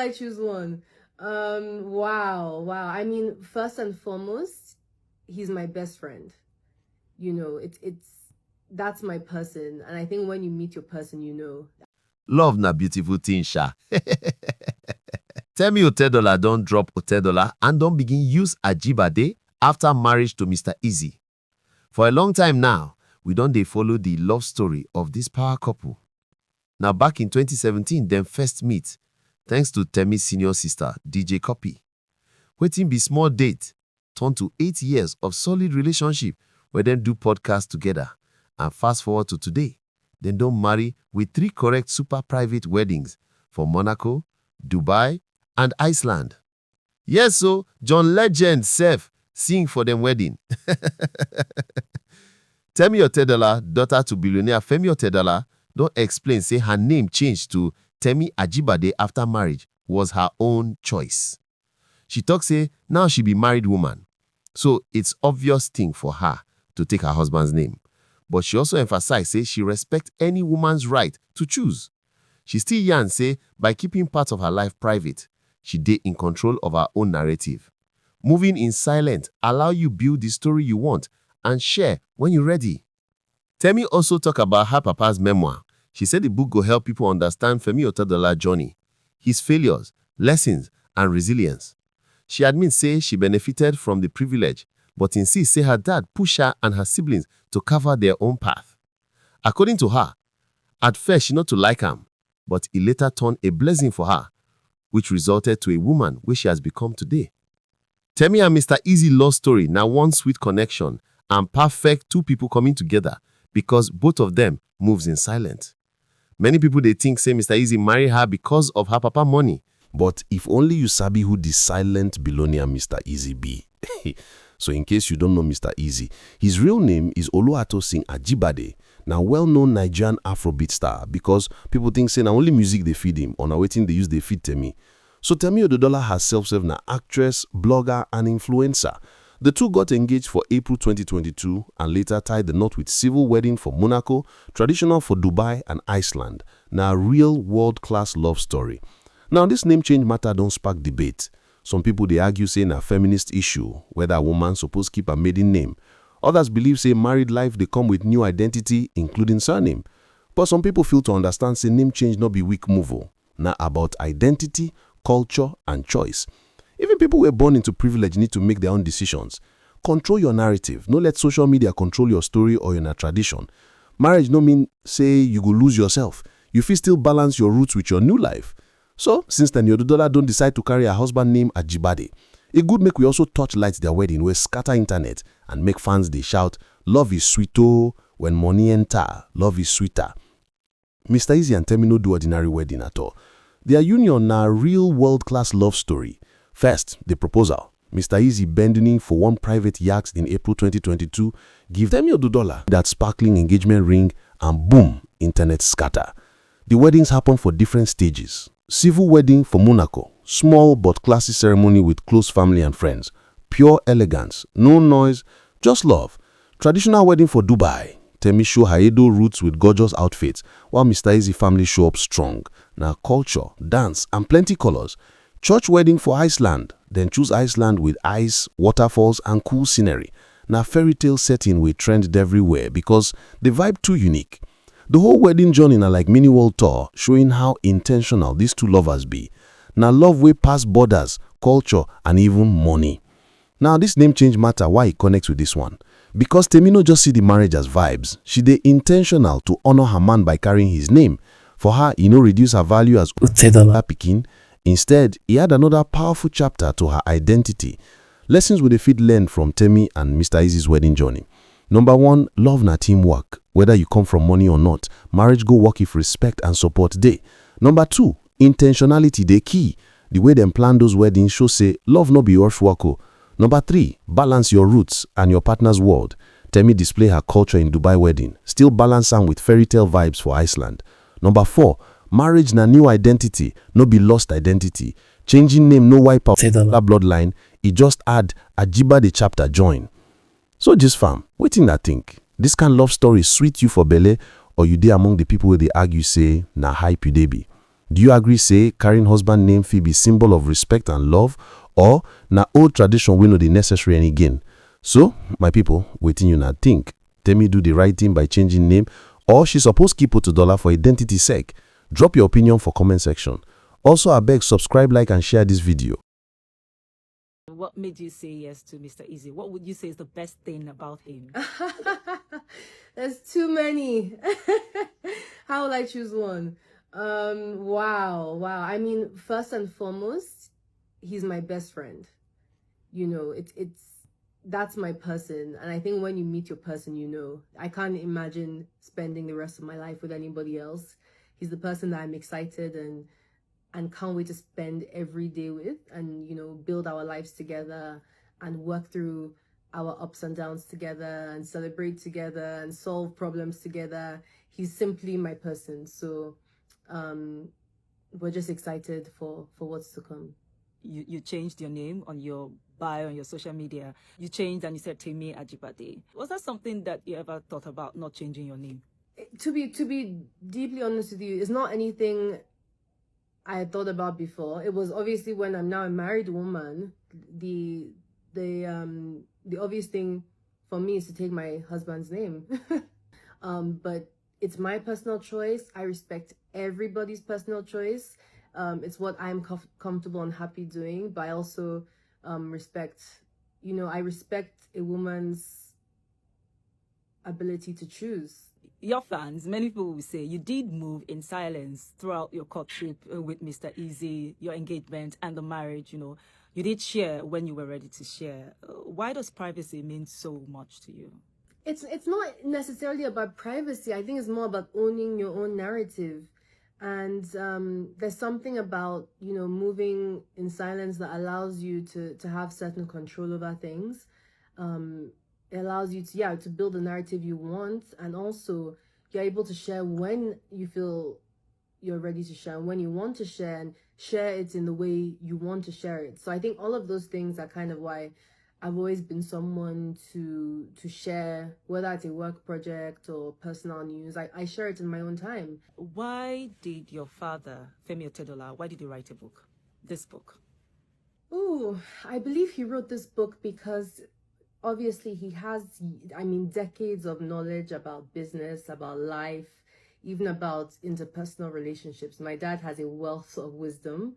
I choose one? Wow. I mean, first and foremost, he's my best friend. You know, that's my person, and I think when you meet your person, you know. Love na beautiful thing, sha. Temi Otedola don't drop Otedola and don't begin use Ajibade after marriage to Mr. Eazi. For a long time now, we don't dey follow the love story of this power couple. Now back in 2017, them first meet, thanks to Temi's senior sister, DJ Copy. Wetin be small date, turned to 8 years of solid relationship where them do podcasts together. And fast forward to today, they don't marry with 3 correct super private weddings for Monaco, Dubai, and Iceland. Yes, so John Legend self sing for them wedding. Temi Otedola, daughter to billionaire Femi Otedola, don't explain say her name changed to Temi Ajibade after marriage was her own choice. She talks say now she be married woman, so it's obvious thing for her to take her husband's name. But she also emphasized say she respects any woman's right to choose. She still yarn say by keeping part of her life private, she dey in control of her own narrative. Moving in silent allow you build the story you want and share when you're ready. Temi also talk about her papa's memoir. She said the book will help people understand Femi Otedola's journey, his failures, lessons, and resilience. She admits say she benefited from the privilege, but insists say her dad pushed her and her siblings to cover their own path. According to her, at first she not to like him, but it later turned a blessing for her, which resulted to a woman which she has become today. Temi and Mr. Eazi love story now one sweet connection and perfect 2 people coming together because both of them moves in silence. Many people they think say Mr. Eazi marry her because of her papa money. But if only you sabi who the silent billionaire Mr. Eazi be. So in case you don't know Mr. Eazi, his real name is Oluwatosin Ajibade, now well-known Nigerian Afrobeat star because people think say na only music they feed him or na wetin they use they feed Temi. So Temi Otedola herself served na actress, blogger, and influencer. The two got engaged for April 2022 and later tied the knot with civil wedding for Monaco, traditional for Dubai and Iceland. Now a real world-class love story. Now this name change matter don't spark debate. Some people they argue say na feminist issue, whether a woman suppose keep a maiden name. Others believe say married life they come with new identity, including surname. But some people feel to understand say name change not be weak move. Now about identity, culture, and choice. Even people who are born into privilege need to make their own decisions. Control your narrative. No let social media control your story or your tradition. Marriage no mean say you go lose yourself. You fit still balance your roots with your new life. So, since Temi Otedola don't decide to carry her husband name Ajibade, it good make we also touch light their wedding where scatter internet and make fans they shout, "Love is sweeto, when money enter, love is sweeter." Mr. Eazi and Temi no do ordinary wedding at all. Their union na a real world-class love story. First, the proposal. Mr. Eazi bending for one private yacht in April 2022 give Temi Otedola that sparkling engagement ring and boom, internet scatter. The weddings happen for different stages. Civil wedding for Monaco, small but classy ceremony with close family and friends. Pure elegance, no noise, just love. Traditional wedding for Dubai. Temi show her Edo roots with gorgeous outfits, while Mr. Eazi family show up strong. Now culture, dance, and plenty colors. Church wedding for Iceland, then choose Iceland with ice, waterfalls, and cool scenery. Now fairytale setting will trend everywhere because the vibe too unique. The whole wedding journey na like mini world tour, showing how intentional these two lovers be. Now love way past borders, culture, and even money. Now this name change matter why it connects with this one. Because Temi no just see the marriage as vibes, she dey intentional to honor her man by carrying his name. For her, he no reduce her value as Otedola pikin. Instead, he had another powerful chapter to her identity. Lessons we dey fit learn from Temi and Mr. Eazi's wedding journey. Number 1, love na teamwork. Whether you come from money or not, marriage go work if respect and support dey. Number 2, intentionality dey key. The way them plan those weddings show say love no be rush work. Number 3, balance your roots and your partner's world. Temi display her culture in Dubai wedding, still balance am with fairytale vibes for Iceland. Number 4, marriage na new identity, no be lost identity. Changing name no wipe out that bloodline, it just add Ajibade chapter join. So just fam, wetin I think? This kind love story sweet you for belle or you dey among the people where they argue say na hype you dey be? Do you agree say carrying husband name fit be symbol of respect and love, or na old tradition wey no dey necessary any again? So, my people, wetin una think? Temi do the right thing by changing name, or she suppose keep Otedola for identity sake? Drop your opinion for comment section. Also, abeg subscribe, like and share this video. What made you say yes to Mr. Eazi? What would you say is the best thing about him? There's too many. How will I choose one? Wow. I mean, first and foremost, he's my best friend. You know, that's my person, and I think when you meet your person, you know, I can't imagine spending the rest of my life with anybody else. He's the person that I'm excited and can't wait to spend every day with, and you know, build our lives together and work through our ups and downs together and celebrate together and solve problems together. He's simply my person. So we're just excited for what's to come. You changed your name on your bio on your social media. You changed and you said Temi Ajibade. Was that something that you ever thought about, not changing your name? To be deeply honest with you, it's not anything I had thought about before. It was obviously when I'm now a married woman, the obvious thing for me is to take my husband's name. But it's my personal choice. I respect everybody's personal choice. It's what I'm comfortable and happy doing, but I also respect, you know, I respect a woman's ability to choose. Your fans, many people will say you did move in silence throughout your courtship with Mr. Eazi, your engagement and the marriage. You know, you did share when you were ready to share. Why does privacy mean so much to you? It's not necessarily about privacy. I think it's more about owning your own narrative. And there's something about, you know, moving in silence that allows you to have certain control over things. It allows you to build the narrative you want, and also you're able to share when you feel you're ready to share, when you want to share, and share it in the way you want to share it. So I think all of those things are kind of why I've always been someone to share, whether it's a work project or personal news. I share it in my own time. Why did your father, Temi Otedola, why did he write a book, this book? Ooh, I believe he wrote this book because obviously he has, I mean, decades of knowledge about business, about life, even about interpersonal relationships. My dad has a wealth of wisdom,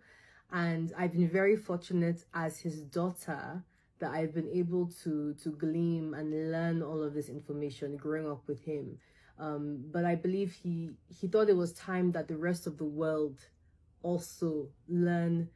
and I've been very fortunate as his daughter that I've been able to glean and learn all of this information growing up with him. But I believe he thought it was time that the rest of the world also learn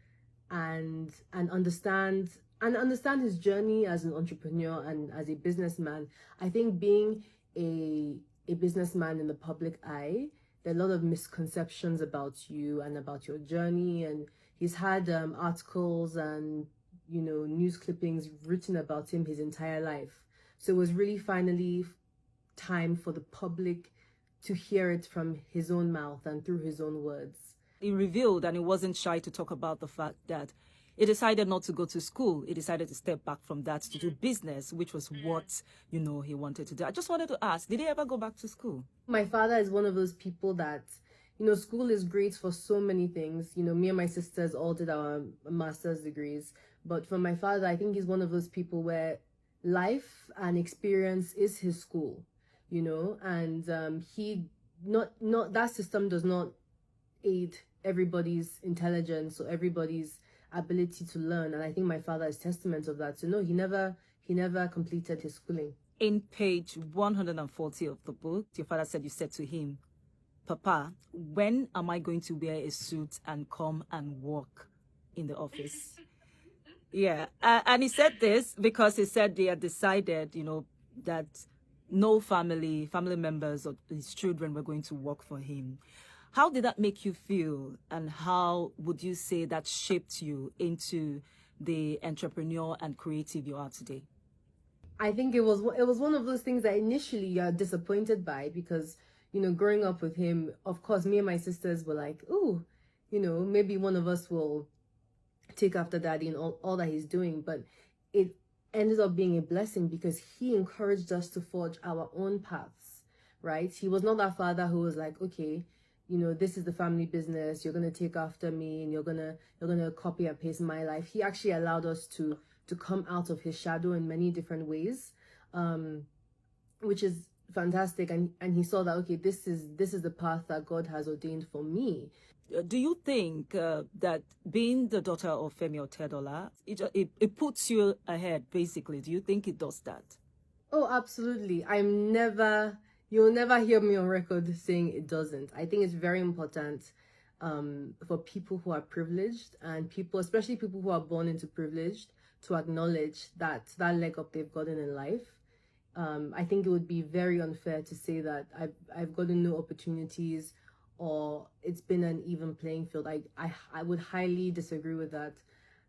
and understand his journey as an entrepreneur and as a businessman. I think being a businessman in the public eye, there are a lot of misconceptions about you and about your journey, and he's had articles and, you know, news clippings written about him his entire life. So it was really finally time for the public to hear it from his own mouth and through his own words. He revealed, and he wasn't shy to talk about the fact that he decided not to go to school. He decided to step back from that to do business, which was what, you know, he wanted to do. I just wanted to ask, did he ever go back to school? My father is one of those people that, you know, school is great for so many things. You know, me and my sisters all did our master's degrees. But for my father, I think he's one of those people where life and experience is his school, you know, and that system does not aid everybody's intelligence or everybody's ability to learn. And I think my father is testament of that. So no, he never completed his schooling. In page 140 of the book, your father said you said to him, "Papa, when am I going to wear a suit and come and work in the office?" Yeah, and he said this because he said they had decided, you know, that no family members or his children were going to work for him. How did that make you feel, and how would you say that shaped you into the entrepreneur and creative you are today? I think it was one of those things that initially you're disappointed by, because, you know, growing up with him, of course, me and my sisters were like, ooh, you know, maybe one of us will take after daddy and all that he's doing. But it ended up being a blessing because he encouraged us to forge our own paths, right? He was not that father who was like, okay, you know, this is the family business, you're going to take after me, and you're going to copy and paste my life. He actually allowed us to come out of his shadow in many different ways, which is fantastic. And he saw that, okay, this is the path that God has ordained for me. Do you think that being the daughter of Temi Otedola, it puts you ahead, basically? Do you think it does that? Oh, absolutely. You'll never hear me on record saying it doesn't. I think it's very important for people who are privileged, and people, especially people who are born into privilege, to acknowledge that leg up they've gotten in life. I think it would be very unfair to say that I've gotten no opportunities, or it's been an even playing field. I would highly disagree with that,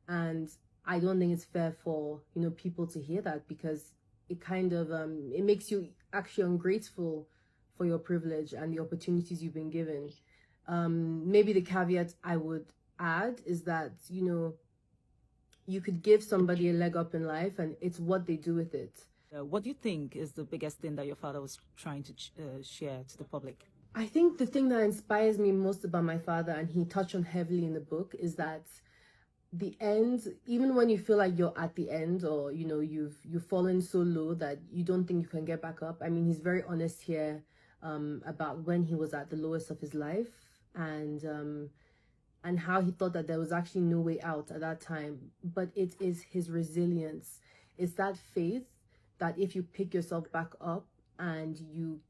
and I don't think it's fair for, you know, people to hear that, because it kind of it makes you actually ungrateful for your privilege and the opportunities you've been given. Maybe the caveat I would add is that, you know, you could give somebody a leg up in life, and it's what they do with it. What do you think is the biggest thing that your father was trying to share to the public? I think the thing that inspires me most about my father, and he touched on heavily in the book, is that the end, even when you feel like you're at the end, or, you know, you've fallen so low that you don't think you can get back up. I mean, he's very honest here about when he was at the lowest of his life, and how he thought that there was actually no way out at that time. But it is his resilience. It's that faith that if you pick yourself back up and you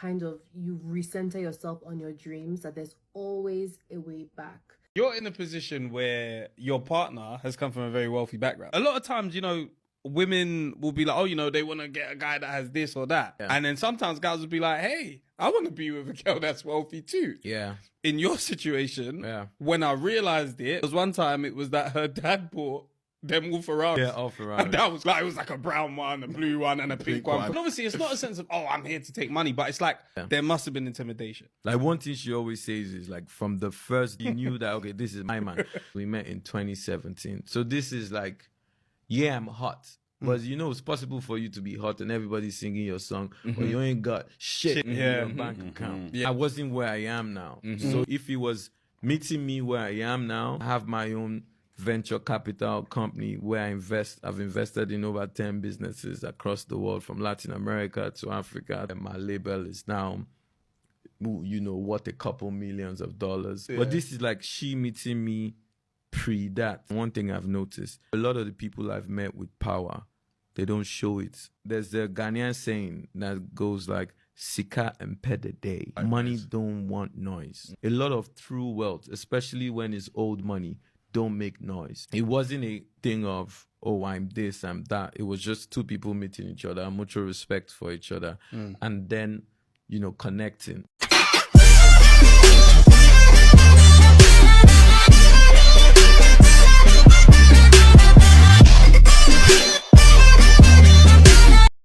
recenter yourself on your dreams, that there's always a way back. You're in a position where your partner has come from a very wealthy background. A lot of times, you know, women will be like, oh, you know, they want to get a guy that has this or that. Yeah. And then sometimes guys will be like, hey, I want to be with a girl that's wealthy too. Yeah. In your situation, Yeah. when I realized it was one time, it was that her dad bought them all Ferraris. Yeah, all Ferraris. And that was like, it was like a brown one, a blue one, and a pink one. one. And obviously, it's not a sense of, oh, I'm here to take money, but it's like, there must have been intimidation. Like, one thing she always says is, like, from the first, you knew that, okay, this is my man. We met in 2017. So this is like, yeah, I'm hot. But, you know, it's possible for you to be hot and everybody's singing your song, but you ain't got shit in your bank account. Yeah. I wasn't where I am now. So if he was meeting me where I am now, I have my own venture capital company where I've invested in over 10 businesses across the world, from Latin America to Africa. And my label is now, you know, worth a couple millions of dollars. But this is like she meeting me pre that. One thing I've noticed, a lot of the people I've met with power, they don't show it. There's the Ghanaian saying that goes like, Sika and Pedede. Money don't want noise. A lot of true wealth, especially when it's old money, don't make noise. It wasn't a thing of, oh, I'm this, I'm that. It was just two people meeting each other, mutual respect for each other, and then, you know, connecting.